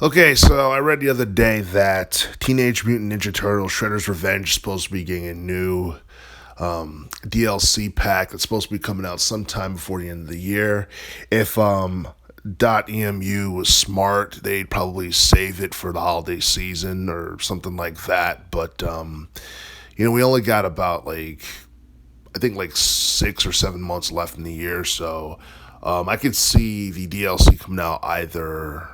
Okay, so I read the other day that Teenage Mutant Ninja Turtles Shredder's Revenge is supposed to be getting a new DLC pack that's supposed to be coming out sometime before the end of the year. If .emu was smart, they'd probably save it for the holiday season or something like that. But we only got about I think 6 or 7 months left in the year, so I could see the DLC coming out either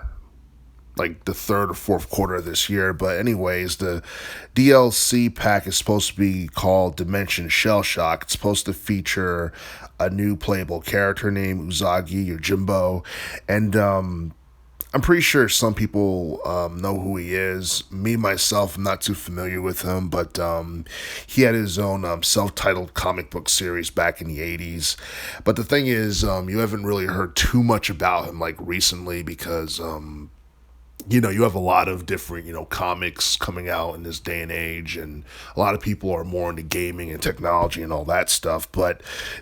like the third or fourth quarter of this year. But anyways, the DLC pack is supposed to be called Dimension Shell Shock. It's supposed to feature a new playable character named Uzagi or Jimbo, and I'm pretty sure some people know who he is. Me myself, I'm not too familiar with him, but he had his own self-titled comic book series back in the '80s. But the thing is, you haven't really heard too much about him recently because you have a lot of different, comics coming out in this day and age, and a lot of people are more into gaming and technology and all that stuff. But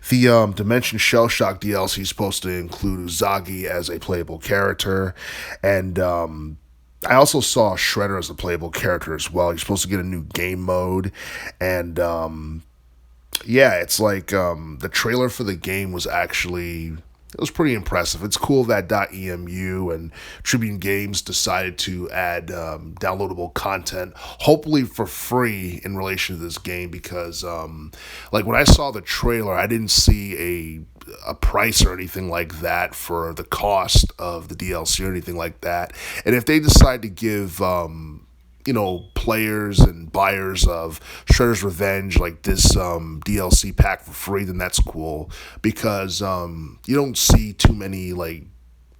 the Dimension Shell Shock DLC is supposed to include Uzagi as a playable character, and I also saw Shredder as a playable character as well. You're supposed to get a new game mode, and yeah, it's the trailer for the game was actually, it was pretty impressive. It's cool that .emu and Tribune Games decided to add downloadable content, hopefully for free in relation to this game, because when I saw the trailer, I didn't see a price or anything like that for the cost of the DLC or anything like that. And if they decide to give players and buyers of Shredder's Revenge this DLC pack for free, then that's cool, because you don't see too many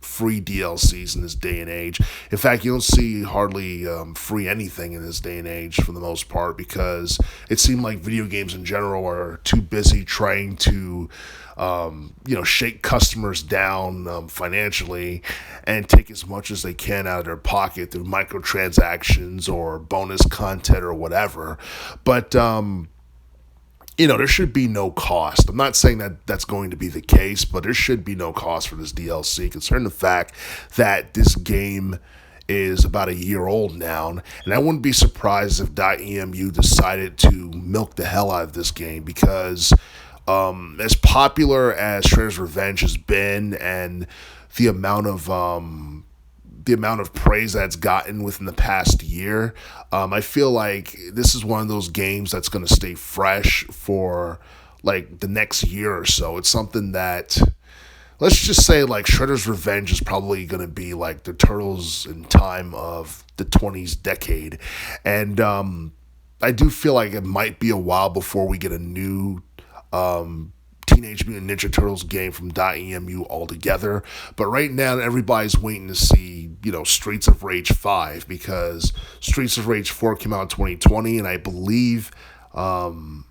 free DLCs in this day and age. In fact, you don't see hardly free anything in this day and age for the most part, because it seemed like video games in general are too busy trying to shake customers down financially and take as much as they can out of their pocket through microtransactions or bonus content or whatever. But there should be no cost. I'm not saying that that's going to be the case, but there should be no cost for this DLC, concerning the fact that this game is about a year old now, and I wouldn't be surprised if .emu decided to milk the hell out of this game, because as popular as Shredder's Revenge has been, and the amount of praise that's gotten within the past year, I feel like this is one of those games that's going to stay fresh for the next year or so. It's something that, let's just say, Shredder's Revenge is probably going to be the Turtles in time of the 20s decade, and I do feel like it might be a while before we get a new Teenage Mutant Ninja Turtles game from .emu altogether. But right now, everybody's waiting to see, Streets of Rage 5, because Streets of Rage 4 came out in 2020, and I believe, I'm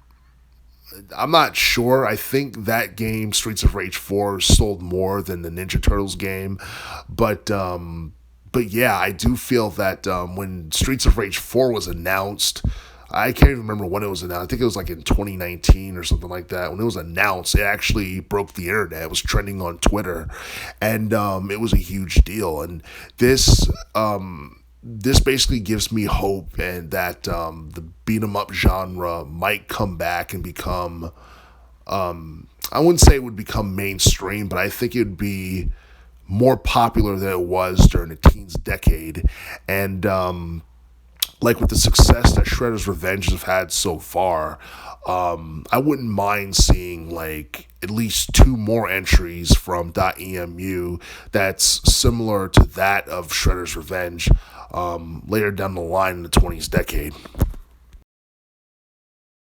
not sure, I think that game, Streets of Rage 4, sold more than the Ninja Turtles game. But yeah, I do feel that when Streets of Rage 4 was announced, I can't even remember when it was announced. I think it was in 2019 or something like that. When it was announced, it actually broke the internet. It was trending on Twitter, and it was a huge deal. And this basically gives me hope, and that the beat 'em up genre might come back and become, I wouldn't say it would become mainstream, but I think it would be more popular than it was during the teens decade. And with the success that Shredder's Revenge have had so far, I wouldn't mind seeing at least 2 more entries from .emu that's similar to that of Shredder's Revenge later down the line in the 20s decade.